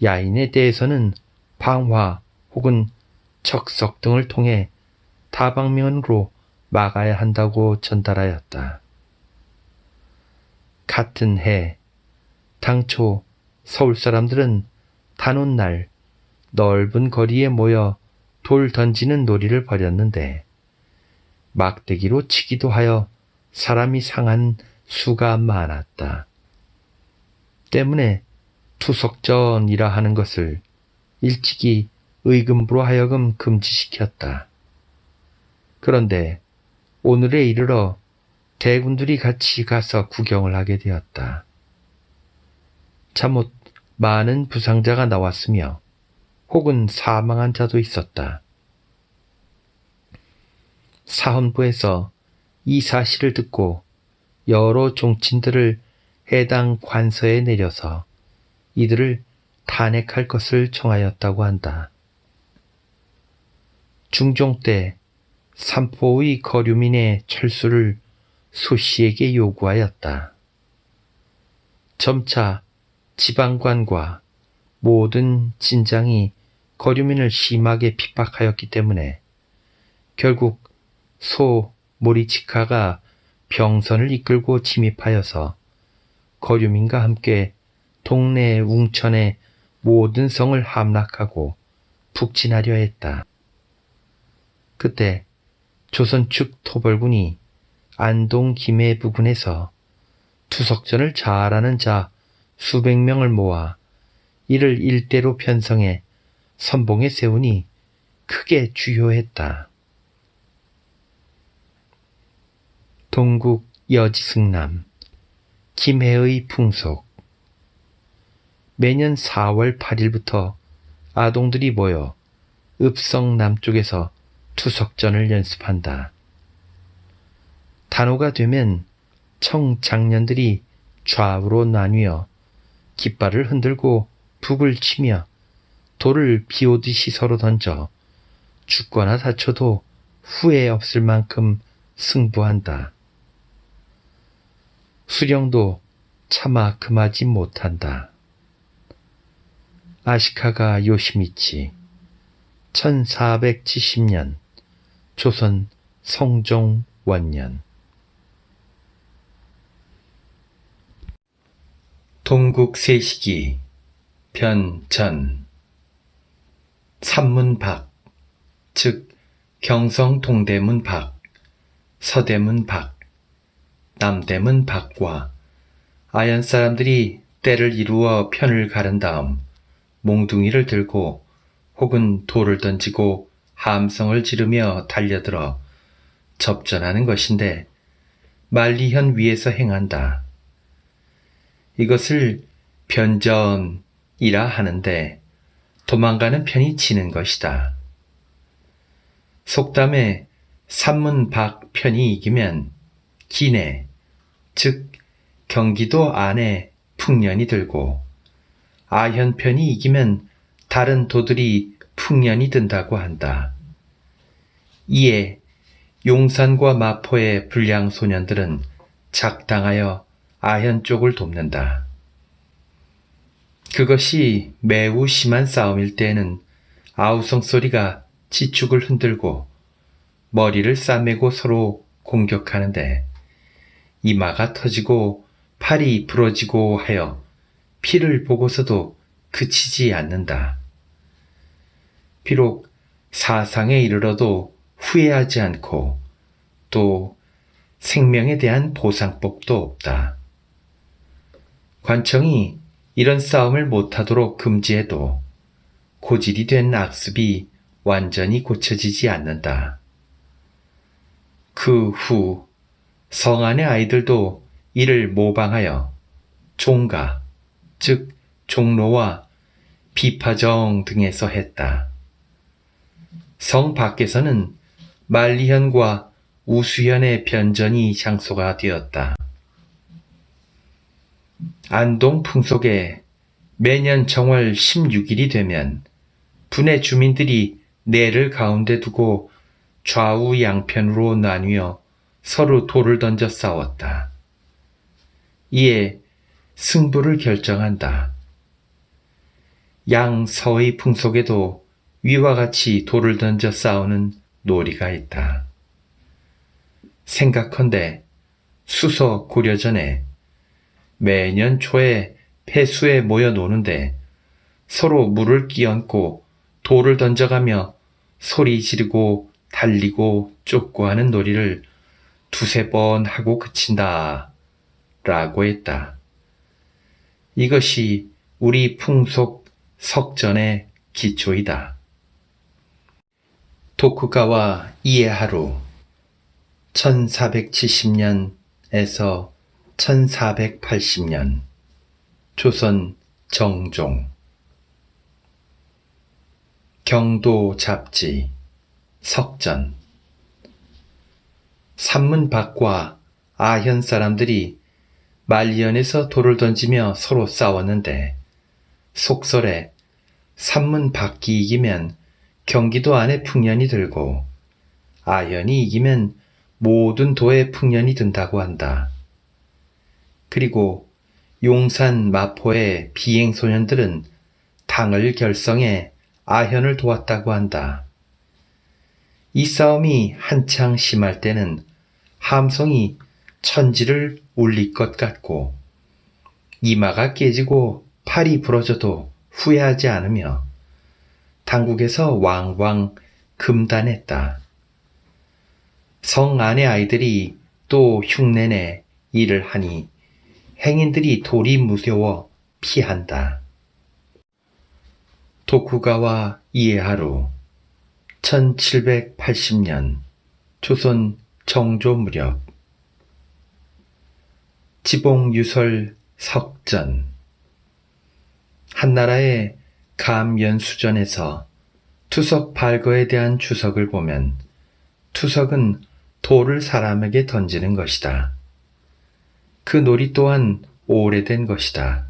야인에 대해서는 방화 혹은 척석 등을 통해 다방면으로 막아야 한다고 전달하였다. 같은 해 당초 서울 사람들은 단오날 넓은 거리에 모여 돌 던지는 놀이를 벌였는데 막대기로 치기도 하여 사람이 상한 수가 많았다. 때문에 투석전이라 하는 것을 일찍이 의금부로 하여금 금지시켰다. 그런데 오늘에 이르러 대군들이 같이 가서 구경을 하게 되었다. 잠옷 많은 부상자가 나왔으며 혹은 사망한 자도 있었다. 사헌부에서 이 사실을 듣고 여러 종친들을 해당 관서에 내려서 이들을 탄핵할 것을 청하였다고 한다. 중종 때 삼포의 거류민의 철수를 소씨에게 요구하였다. 점차 지방관과 모든 진장이 거류민을 심하게 핍박하였기 때문에 결국 소 모리치카가 병선을 이끌고 침입하여서 거류민과 함께 동네 웅천의 모든 성을 함락하고 북진하려 했다. 그때 조선 측 토벌군이 안동 김해 부근에서 투석전을 잘하는 자 수백 명을 모아 이를 일대로 편성해 선봉에 세우니 크게 주요했다. 동국 여지승남 김해의 풍속. 매년 4월 8일부터 아동들이 모여 읍성 남쪽에서 투석전을 연습한다. 단오가 되면 청장년들이 좌우로 나뉘어 깃발을 흔들고 북을 치며 돌을 비오듯이 서로 던져 죽거나 다쳐도 후회 없을 만큼 승부한다. 수령도 차마 금하지 못한다. 아시카가 요시미치 1470년 조선 성종 원년. 동국세시기 변전. 삼문 밖, 즉 경성 동대문 밖, 서대문 밖, 남대문 밖과 아연 사람들이 때를 이루어 편을 가른 다음 몽둥이를 들고 혹은 돌을 던지고 함성을 지르며 달려들어 접전하는 것인데 만리현 위에서 행한다. 이것을 변전이라 하는데 도망가는 편이 지는 것이다. 속담에 삼문 밖 편이 이기면 기내, 즉 경기도 안에 풍년이 들고 아현 편이 이기면 다른 도들이 풍년이 든다고 한다. 이에 용산과 마포의 불량 소년들은 작당하여 아현 쪽을 돕는다. 그것이 매우 심한 싸움일 때에는 아우성 소리가 지축을 흔들고 머리를 싸매고 서로 공격하는데 이마가 터지고 팔이 부러지고 하여 피를 보고서도 그치지 않는다. 비록 사상에 이르러도 후회하지 않고 또 생명에 대한 보상법도 없다. 관청이 이런 싸움을 못하도록 금지해도 고질이 된 악습이 완전히 고쳐지지 않는다. 그 후 성 안의 아이들도 이를 모방하여 종가, 즉 종로와 비파정 등에서 했다. 성 밖에서는 만리현과 우수현의 변전이 장소가 되었다. 안동 풍속에 매년 정월 16일이 되면 분의 주민들이 내를 가운데 두고 좌우 양편으로 나뉘어 서로 돌을 던져 싸웠다. 이에 승부를 결정한다. 양서의 풍속에도 위와 같이 돌을 던져 싸우는 놀이가 있다. 생각컨대 수서 고려전에 매년 초에 폐수에 모여 노는데 서로 물을 끼얹고 돌을 던져가며 소리 지르고 달리고 쫓고 하는 놀이를 두세 번 하고 그친다 라고 했다. 이것이 우리 풍속 석전의 기초이다. 도쿠가와 이에하루 1470년에서 1480년 조선 정종 경도 잡지 석전 산문 밖과 아현 사람들이 말리연에서 돌을 던지며 서로 싸웠는데 속설에 산문 밖이 이기면 경기도 안에 풍년이 들고 아현이 이기면 모든 도에 풍년이 든다고 한다. 그리고 용산 마포의 비행소년들은 당을 결성해 아현을 도왔다고 한다. 이 싸움이 한창 심할 때는 함성이 천지를 울릴 것 같고 이마가 깨지고 팔이 부러져도 후회하지 않으며 당국에서 왕왕 금단했다. 성 안의 아이들이 또 흉내내 일을 하니 행인들이 돌이 무서워 피한다. 도쿠가와 이에하루 1780년 조선 정조 무렵 지봉유설 석전 한나라의 감연수전에서 투석 발거에 대한 주석을 보면 투석은 돌을 사람에게 던지는 것이다. 그 놀이 또한 오래된 것이다.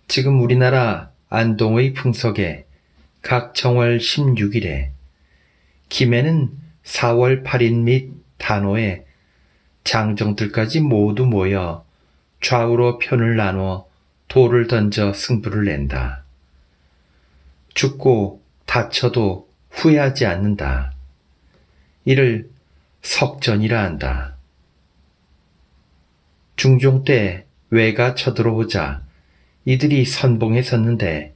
지금 우리나라 안동의 풍석에 각 정월 16일에 김해는 4월 8일 및 단오에 장정들까지 모두 모여 좌우로 편을 나누어 돌을 던져 승부를 낸다. 죽고 다쳐도 후회하지 않는다. 이를 석전이라 한다. 중종 때 외가 쳐들어오자 이들이 선봉에 섰는데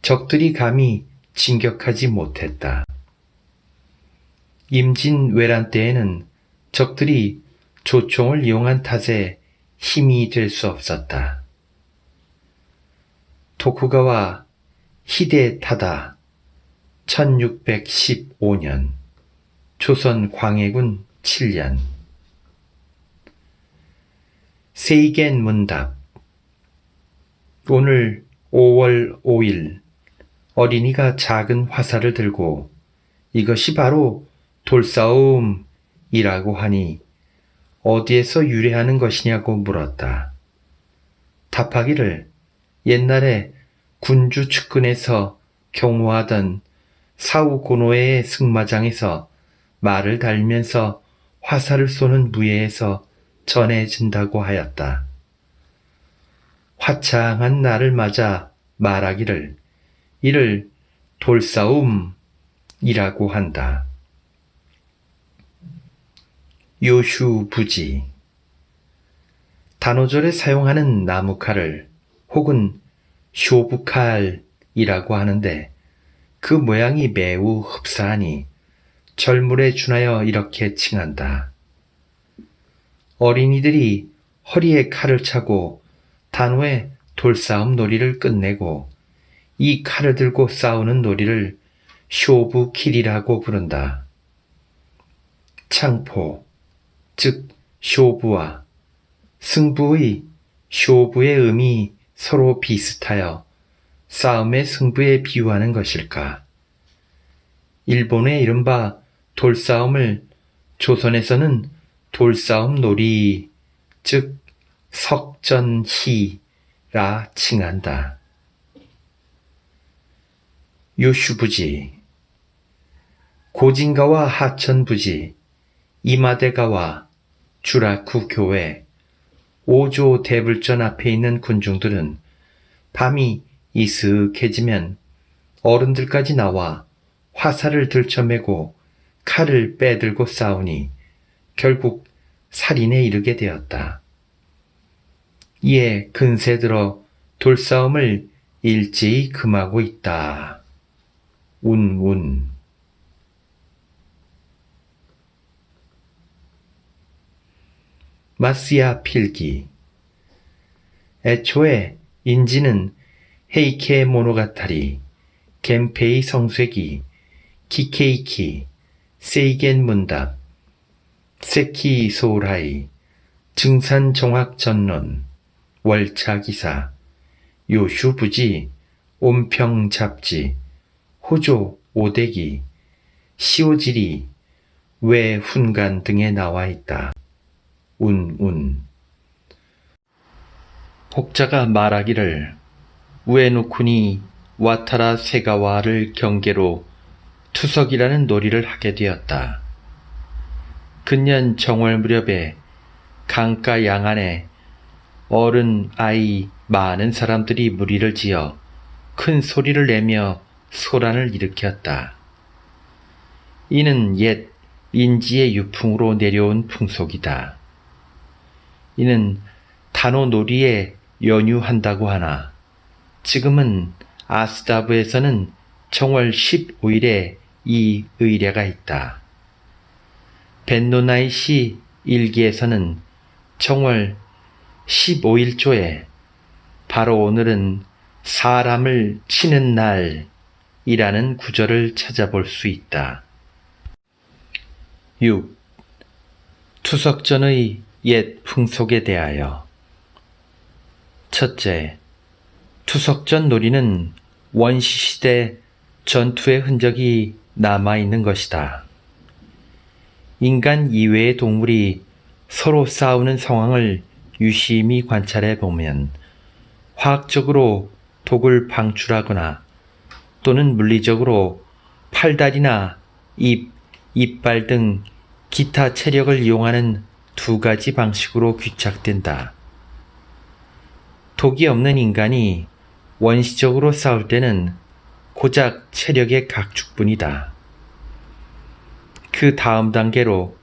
적들이 감히 진격하지 못했다. 임진왜란 때에는 적들이 조총을 이용한 탓에 힘이 될 수 없었다. 도쿠가와 히데타다 1615년 조선 광해군 7년 세이겐 문답 오늘 5월 5일 어린이가 작은 화살을 들고 이것이 바로 돌싸움이라고 하니 어디에서 유래하는 것이냐고 물었다. 답하기를 옛날에 군주 측근에서 경호하던 사우고노의 승마장에서 말을 달면서 화살을 쏘는 무예에서 전해진다고 하였다. 화창한 날을 맞아 말하기를 이를 돌싸움이라고 한다. 요슈부지 단오절에 사용하는 나무칼을 혹은 쇼부칼이라고 하는데 그 모양이 매우 흡사하니 절물에 준하여 이렇게 칭한다. 어린이들이 허리에 칼을 차고 단오에 돌싸움 놀이를 끝내고 이 칼을 들고 싸우는 놀이를 쇼부킬이라고 부른다. 창포, 즉 쇼부와 승부의 쇼부의 음이 서로 비슷하여 싸움의 승부에 비유하는 것일까? 일본의 이른바 돌싸움을 조선에서는 돌싸움 놀이, 즉 석전희라 칭한다. 요슈부지 고진가와 하천부지, 이마대가와 주라쿠 교회, 오조 대불전 앞에 있는 군중들은 밤이 이슥해지면 어른들까지 나와 화살을 들쳐매고 칼을 빼들고 싸우니 결국 살인에 이르게 되었다. 이에 근세 들어 돌싸움을 일제히 금하고 있다. 운운. 마스야 필기. 애초에 인지는 헤이케 모노가타리, 겐페이 성쇠기, 키케이키, 세이겐 문답, 세키 소라이, 증산 정확 전론, 월차 기사, 요슈 부지, 온평 잡지, 호조 오대기, 시오지리, 외 훈간 등에 나와 있다. 혹자가 말하기를 우에노쿠니 와타라 세가와를 경계로 투석이라는 놀이를 하게 되었다. 근년 정월 무렵에 강가 양안에 어른, 아이, 많은 사람들이 무리를 지어 큰 소리를 내며 소란을 일으켰다. 이는 옛 인지의 유풍으로 내려온 풍속이다. 이는 단오놀이에 연유한다고 하나 지금은 아스다브에서는 정월 15일에 이 의례가 있다. 벤노나이시 일기에서는 정월 15일조에 바로 오늘은 사람을 치는 날이라는 구절을 찾아볼 수 있다. 6. 투석전의 옛 풍속에 대하여. 첫째, 투석전 놀이는 원시시대 전투의 흔적이 남아있는 것이다. 인간 이외의 동물이 서로 싸우는 상황을 유심히 관찰해 보면 화학적으로 독을 방출하거나 또는 물리적으로 팔다리나 입, 이빨 등 기타 체력을 이용하는 두 가지 방식으로 귀착된다. 독이 없는 인간이 원시적으로 싸울 때는 고작 체력의 각축뿐이다. 그 다음 단계로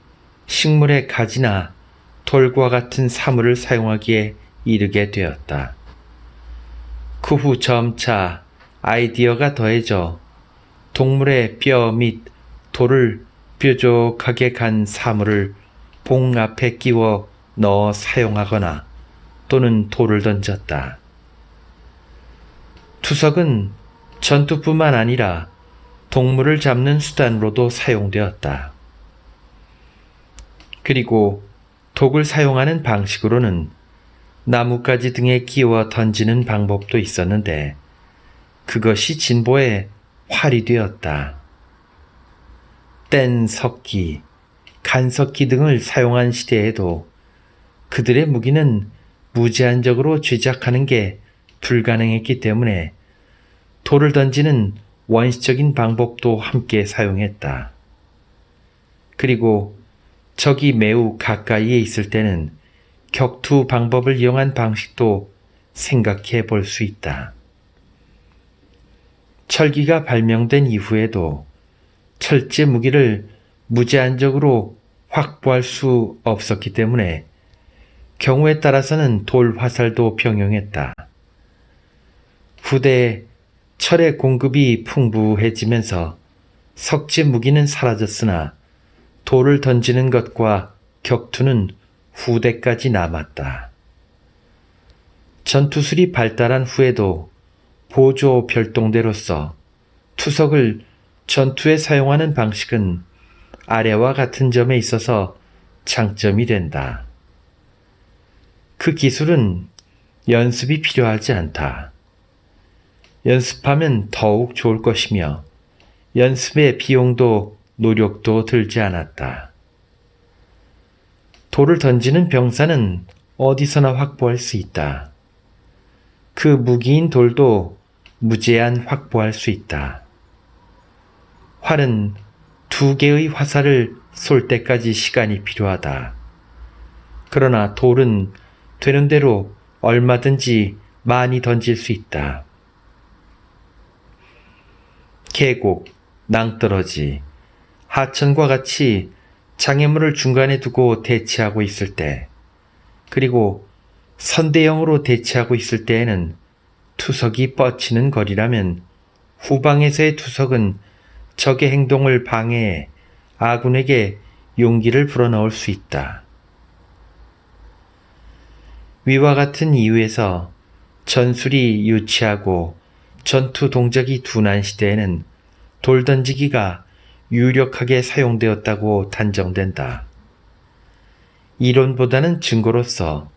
식물의 가지나 돌과 같은 사물을 사용하기에 이르게 되었다. 그 후 점차 아이디어가 더해져 동물의 뼈 및 돌을 뾰족하게 간 사물을 봉 앞에 끼워 넣어 사용하거나 또는 돌을 던졌다. 투석은 전투뿐만 아니라 동물을 잡는 수단으로도 사용되었다. 그리고 독을 사용하는 방식으로는 나뭇가지 등에 끼워 던지는 방법도 있었는데 그것이 진보의 활이 되었다. 뗀석기, 간석기 등을 사용한 시대에도 그들의 무기는 무제한적으로 쥐작하는 게 불가능했기 때문에 돌을 던지는 원시적인 방법도 함께 사용했다. 그리고 적이 매우 가까이에 있을 때는 격투 방법을 이용한 방식도 생각해 볼 수 있다. 철기가 발명된 이후에도 철제 무기를 무제한적으로 확보할 수 없었기 때문에 경우에 따라서는 돌 화살도 병용했다. 후대에 철의 공급이 풍부해지면서 석재 무기는 사라졌으나 돌을 던지는 것과 격투는 후대까지 남았다. 전투술이 발달한 후에도 보조 별동대로서 투석을 전투에 사용하는 방식은 아래와 같은 점에 있어서 장점이 된다. 그 기술은 연습이 필요하지 않다. 연습하면 더욱 좋을 것이며 연습의 비용도 노력도 들지 않았다. 돌을 던지는 병사는 어디서나 확보할 수 있다. 그 무기인 돌도 무제한 확보할 수 있다. 활은 2개의 화살을 쏠 때까지 시간이 필요하다. 그러나 돌은 되는 대로 얼마든지 많이 던질 수 있다. 계곡, 낭떠러지, 하천과 같이 장애물을 중간에 두고 대치하고 있을 때, 그리고 선대형으로 대치하고 있을 때에는 투석이 뻗치는 거리라면 후방에서의 투석은 적의 행동을 방해해 아군에게 용기를 불어넣을 수 있다. 위와 같은 이유에서 전술이 유치하고 전투 동작이 둔한 시대에는 돌 던지기가 유력하게 사용되었다고 단정된다. 이론보다는 증거로서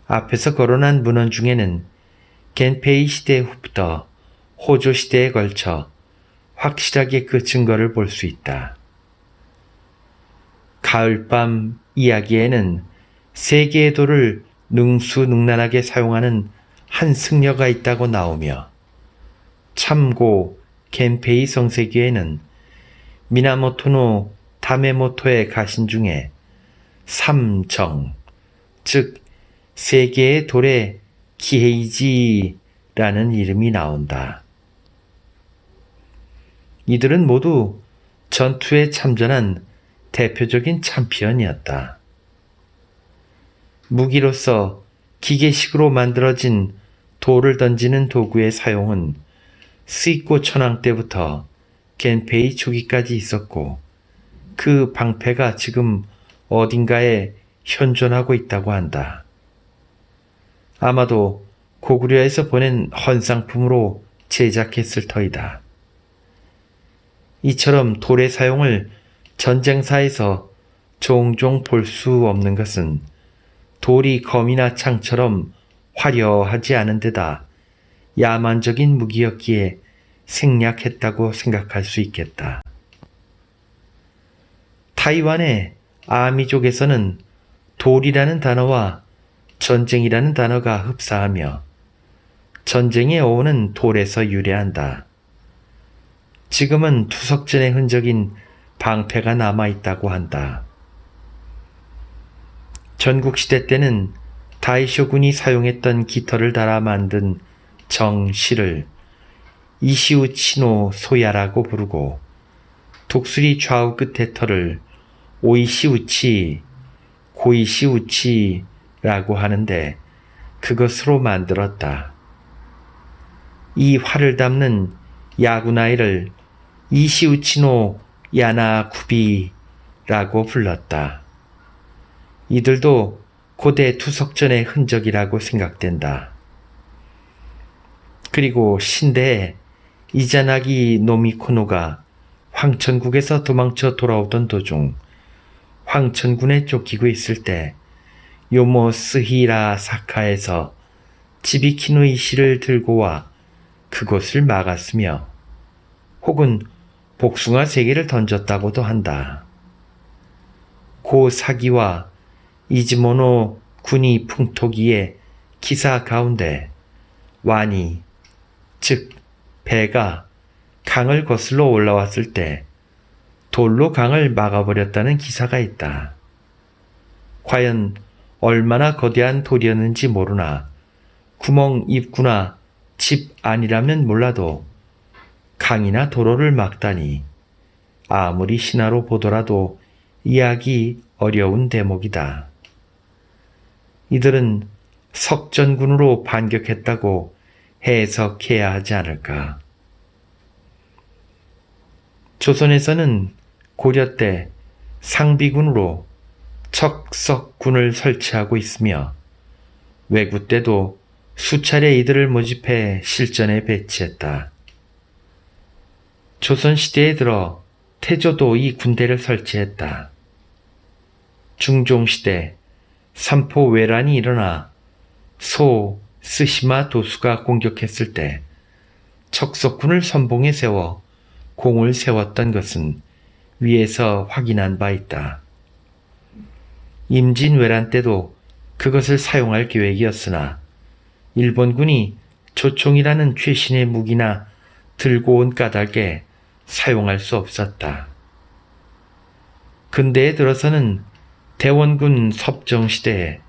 앞에서 거론한 문헌 중에는 겐페이 시대 후부터 호조 시대에 걸쳐 확실하게 그 증거를 볼 수 있다. 가을밤 이야기에는 세 개의 돌을 능수능란하게 사용하는 한 승려가 있다고 나오며, 참고 겐페이 성세기에는 미나모토노 다메모토의 가신 중에 삼정, 즉 세 개의 돌의 기헤이지라는 이름이 나온다. 이들은 모두 전투에 참전한 대표적인 챔피언이었다. 무기로서 기계식으로 만들어진 돌을 던지는 도구의 사용은 스이코 천황 때부터 겐페이 초기까지 있었고, 그 방패가 지금 어딘가에 현존하고 있다고 한다. 아마도 고구려에서 보낸 헌상품으로 제작했을 터이다. 이처럼 돌의 사용을 전쟁사에서 종종 볼 수 없는 것은 돌이 검이나 창처럼 화려하지 않은 데다 야만적인 무기였기에 생략했다고 생각할 수 있겠다. 타이완의 아미족에서는 돌이라는 단어와 전쟁이라는 단어가 흡사하며 전쟁의 어원은 돌에서 유래한다. 지금은 투석전의 흔적인 방패가 남아있다고 한다. 전국시대 때는 다이쇼군이 사용했던 깃털을 달아 만든 정실을 이시우치노 소야라고 부르고, 독수리 좌우 끝의 털을 오이시우치, 고이시우치라고 하는데 그것으로 만들었다. 이 활을 담는 야구나이를 이시우치노 야나쿠비라고 불렀다. 이들도 고대 투석전의 흔적이라고 생각된다. 그리고 신대에 이자나기 노미코노가 황천국에서 도망쳐 돌아오던 도중 황천군에 쫓기고 있을 때 요모스히라 사카에서 지비키노 이시를 들고 와 그곳을 막았으며, 혹은 복숭아 3개를 던졌다고도 한다. 고 사기와 이즈모노 군이 풍토기의 기사 가운데 완이, 즉 배가 강을 거슬러 올라왔을 때 돌로 강을 막아버렸다는 기사가 있다. 과연 얼마나 거대한 돌이었는지 모르나 구멍 입구나 집 안이라면 몰라도 강이나 도로를 막다니 아무리 신화로 보더라도 이해하기 어려운 대목이다. 이들은 석전군으로 반격했다고 해석해야 하지 않을까. 조선에서는 고려 때 상비군으로 척석군을 설치하고 있으며, 왜구 때도 수차례 이들을 모집해 실전에 배치했다. 조선시대에 들어 태조도 이 군대를 설치했다. 중종시대 삼포 외란이 일어나 소 스시마 도수가 공격했을 때 척석군을 선봉에 세워 공을 세웠던 것은 위에서 확인한 바 있다. 임진왜란 때도 그것을 사용할 계획이었으나 일본군이 조총이라는 최신의 무기나 들고 온 까닭에 사용할 수 없었다. 근대에 들어서는 대원군 섭정시대에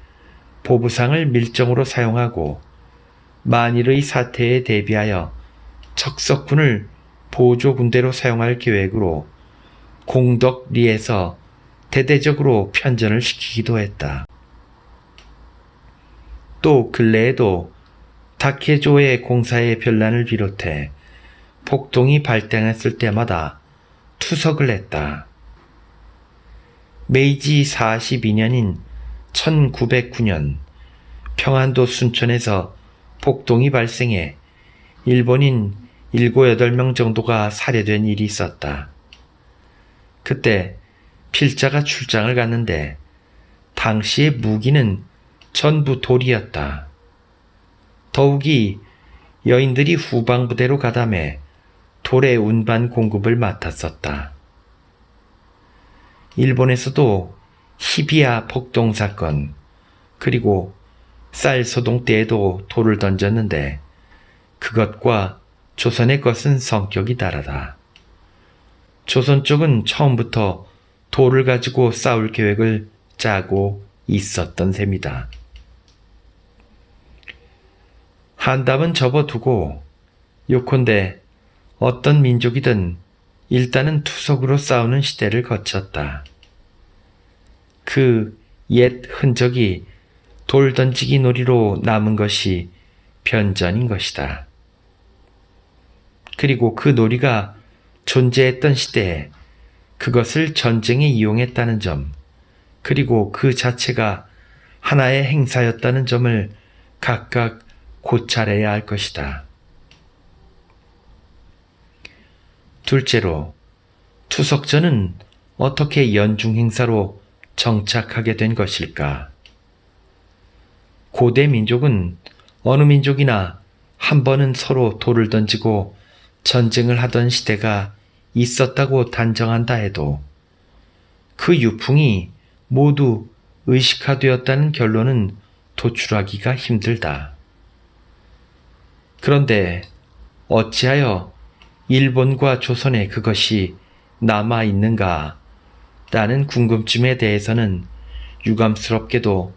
보부상을 밀정으로 사용하고 만일의 사태에 대비하여 척석군을 보조군대로 사용할 계획으로 공덕리에서 대대적으로 편전을 시키기도 했다. 또 근래에도 다케조의 공사의 변란을 비롯해 폭동이 발생했을 때마다 투석을 했다. 메이지 42년인 1909년 평안도 순천에서 폭동이 발생해 일본인 7, 8명 정도가 살해된 일이 있었다. 그때 필자가 출장을 갔는데 당시의 무기는 전부 돌이었다. 더욱이 여인들이 후방부대로 가담해 돌의 운반 공급을 맡았었다. 일본에서도 히비야 폭동 사건, 그리고 쌀 소동 때에도 돌을 던졌는데 그것과 조선의 것은 성격이 다르다. 조선 쪽은 처음부터 돌을 가지고 싸울 계획을 짜고 있었던 셈이다. 한담은 접어두고 요컨대 어떤 민족이든 일단은 투석으로 싸우는 시대를 거쳤다. 그 옛 흔적이 돌 던지기 놀이로 남은 것이 변전인 것이다. 그리고 그 놀이가 존재했던 시대에 그것을 전쟁에 이용했다는 점, 그리고 그 자체가 하나의 행사였다는 점을 각각 고찰해야 할 것이다. 둘째로, 투석전은 어떻게 연중 행사로 정착하게 된 것일까? 고대 민족은 어느 민족이나 한 번은 서로 돌을 던지고 전쟁을 하던 시대가 있었다고 단정한다 해도 그 유풍이 모두 의식화되었다는 결론은 도출하기가 힘들다. 그런데 어찌하여 일본과 조선에 그것이 남아있는가? 라는 궁금증에 대해서는 유감스럽게도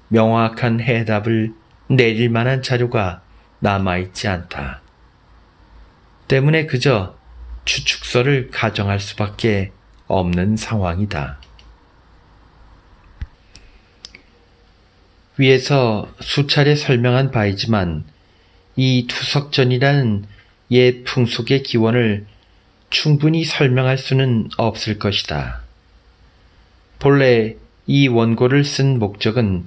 명확한 해답을 내릴 만한 자료가 남아있지 않다. 때문에 그저 추측설을 가정할 수밖에 없는 상황이다. 위에서 수차례 설명한 바이지만 이 투석전이라는 옛 풍속의 기원을 충분히 설명할 수는 없을 것이다. 본래 이 원고를 쓴 목적은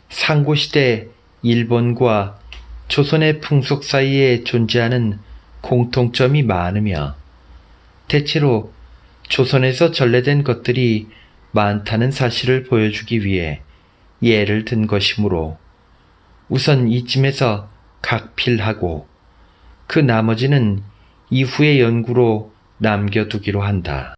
상고시대 일본과 조선의 풍속 사이에 존재하는 공통점이 많으며 대체로 조선에서 전래된 것들이 많다는 사실을 보여주기 위해 예를 든 것이므로 우선 이쯤에서 각필하고 그 나머지는 이후의 연구로 남겨두기로 한다.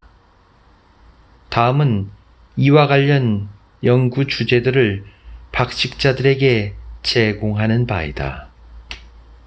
다음은 이와 관련 연구 주제들을 박식자들에게 제공하는 바이다.